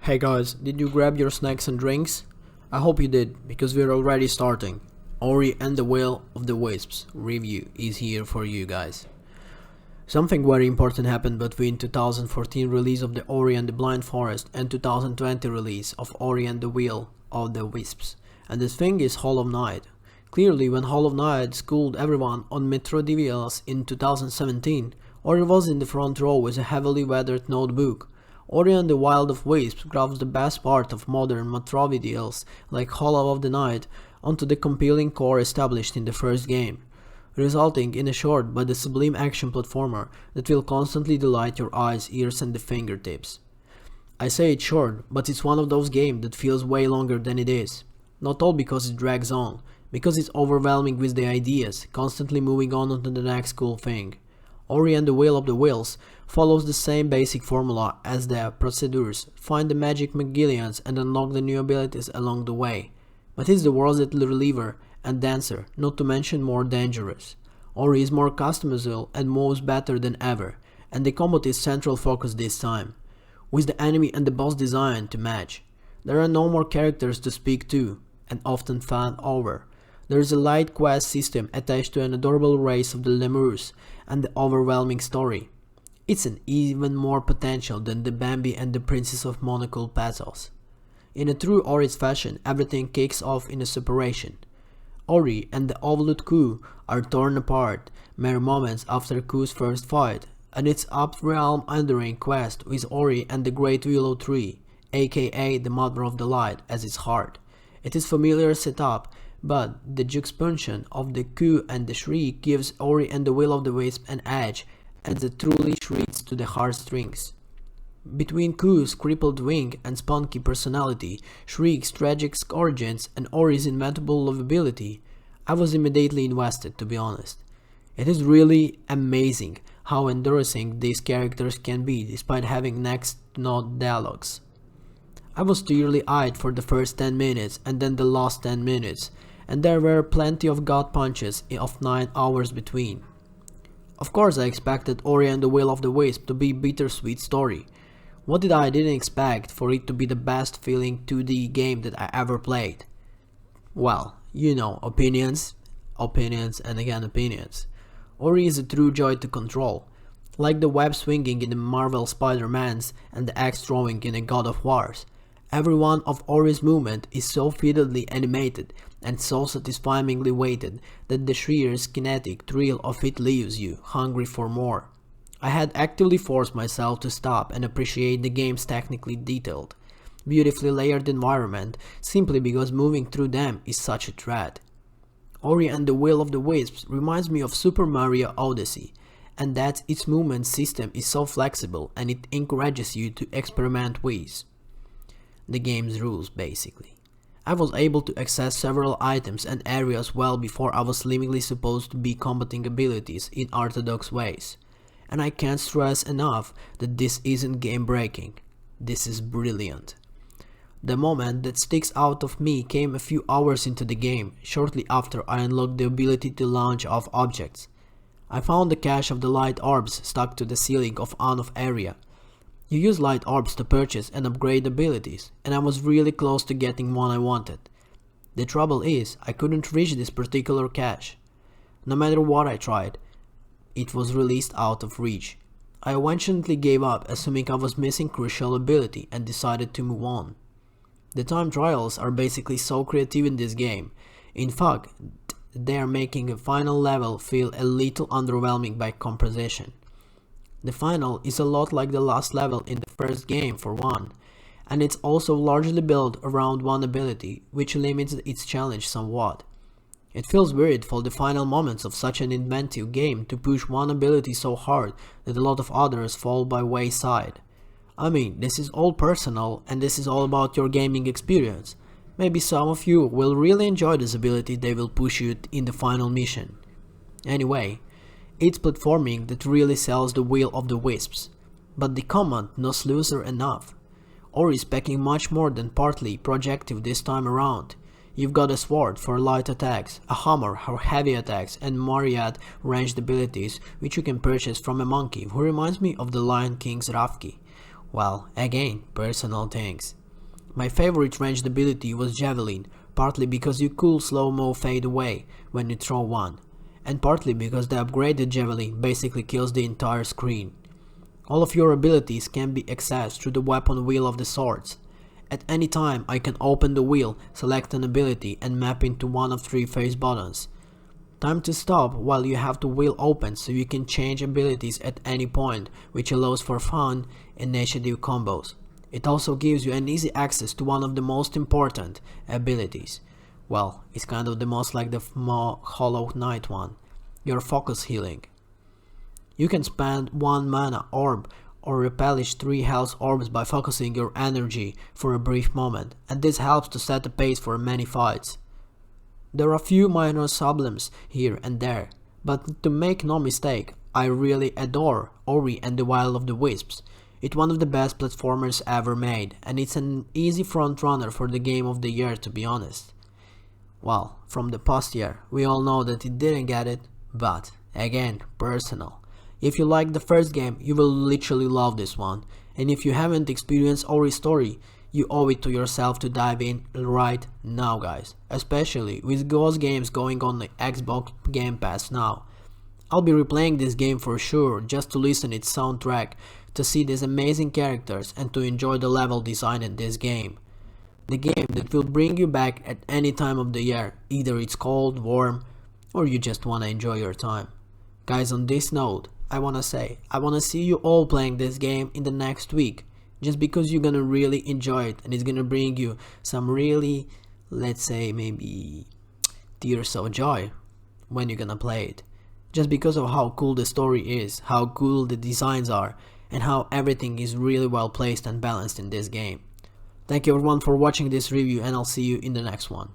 Hey guys, did you grab your snacks and drinks? I hope you did, because we're already starting. Ori and the Will of the Wisps review is here for you guys. Something very important happened between 2014 release of the Ori and the Blind Forest and 2020 release of Ori and the Will of the Wisps. And this thing is Hollow Knight. Clearly, when Hollow Knight schooled everyone on Metro DVLs in 2017, Ori was in the front row with a heavily weathered notebook. Ori and the Wild of Wisps grabs the best part of modern Metroidvals like Hollow of the Knight onto the compelling core established in the first game, resulting in a short but a sublime action platformer that will constantly delight your eyes, ears and the fingertips. I say it's short, but it's one of those games that feels way longer than it is. Not all because it drags on, because it's overwhelming with the ideas, constantly moving on to the next cool thing. Ori and the Will of the Wills follows the same basic formula as the procedures: find the magic McGillians and unlock the new abilities along the way. But it's the world's little reliever and dancer, not to mention more dangerous. Ori is more customizable and moves better than ever, and the combat is central focus this time, with the enemy and the boss designed to match. There are no more characters to speak to, and often fan over. There is a light quest system attached to an adorable race of the lemurs and the overwhelming story. It's an even more potential than the Bambi and the Princess of Monocle puzzles. In a true Ori's fashion, everything kicks off in a separation. Ori and the Overlooked Coup are torn apart mere moments after Ku's first fight, and its up-realm ending quest with Ori and the Great Willow Tree, aka the Mother of the Light, as its heart. It is familiar setup, but the juxtaposition of the Coup and the Shriek gives Ori and the Will of the Wisp an edge, as it truly shrieks to the heartstrings. Between Ku's crippled wing and spunky personality, Shriek's tragic origins, and Ori's inventable lovability, I was immediately invested, to be honest. It is really amazing how endorsing these characters can be despite having next to no dialogues. I was teary-eyed for the first 10 minutes and then the last 10 minutes, and there were plenty of gut punches of 9 hours between. Of course I expected Ori and the Will of the Wisp to be a bittersweet story. What did I didn't expect for it to be the best feeling 2D game that I ever played? Well, you know, opinions and again opinions. Ori is a true joy to control, like the web swinging in the Marvel Spider-Mans and the axe throwing in a God of Wars. Every one of Ori's movement is so fiddly animated and so satisfyingly weighted that the sheer kinetic thrill of it leaves you hungry for more. I had actively forced myself to stop and appreciate the game's technically detailed, beautifully layered environment simply because moving through them is such a threat. Ori and the Will of the Wisps reminds me of Super Mario Odyssey, and that its movement system is so flexible and it encourages you to experiment with the game's rules basically. I was able to access several items and areas well before I was seemingly supposed to be combating abilities in orthodox ways. And I can't stress enough that this isn't game breaking. This is brilliant. The moment that sticks out of me came a few hours into the game, shortly after I unlocked the ability to launch off objects. I found the cache of the light orbs stuck to the ceiling of on-off area. You use light orbs to purchase and upgrade abilities, and I was really close to getting one I wanted. The trouble is, I couldn't reach this particular cache. No matter what I tried, it was released out of reach. I eventually gave up, assuming I was missing crucial ability, and decided to move on. The time trials are basically so creative in this game. In fact, they are making a final level feel a little underwhelming by comparison. The final is a lot like the last level in the first game for one, and it's also largely built around one ability, which limits its challenge somewhat. It feels weird for the final moments of such an inventive game to push one ability so hard that a lot of others fall by wayside. I mean, this is all personal and this is all about your gaming experience. Maybe some of you will really enjoy this ability they will push you in the final mission. Anyway, it's platforming that really sells the Will of the Wisps, but the combat no looser enough. Ori is packing much more than partly projective this time around. You've got a sword for light attacks, a hammer for heavy attacks, and myriad ranged abilities which you can purchase from a monkey who reminds me of the Lion King's Rafiki, Well, again, personal things. My favorite ranged ability was Javelin, partly because you could slow-mo fade away when you throw one, and partly because the upgraded Javelin basically kills the entire screen. All of your abilities can be accessed through the weapon wheel of the swords. At any time I can open the wheel, select an ability and map into one of 3 face buttons. Time to stop while you have the wheel open so you can change abilities at any point, which allows for fun initiative combos. It also gives you an easy access to one of the most important abilities. Well, it's kind of the most like the Hollow Knight one, your focus healing. You can spend 1 mana orb or replenish 3 health orbs by focusing your energy for a brief moment, and this helps to set the pace for many fights. There are a few minor problems here and there, but to make no mistake, I really adore Ori and the Will of the Wisps. It's one of the best platformers ever made, and it's an easy frontrunner for the game of the year, to be honest. Well, from the past year, we all know that it didn't get it, but again, personal. If you liked the first game, you will literally love this one, and if you haven't experienced Ori's story, you owe it to yourself to dive in right now, guys, especially with those games going on the Xbox Game Pass now. I'll be replaying this game for sure, just to listen its soundtrack, to see these amazing characters and to enjoy the level design in this game. The game that will bring you back at any time of the year, either it's cold, warm, or you just wanna enjoy your time. Guys, on this note, I wanna see you all playing this game in the next week, just because you're gonna really enjoy it and it's gonna bring you some really, let's say maybe tears of joy when you're gonna play it. Just because of how cool the story is, how cool the designs are, and how everything is really well placed and balanced in this game. Thank you everyone for watching this review, and I'll see you in the next one.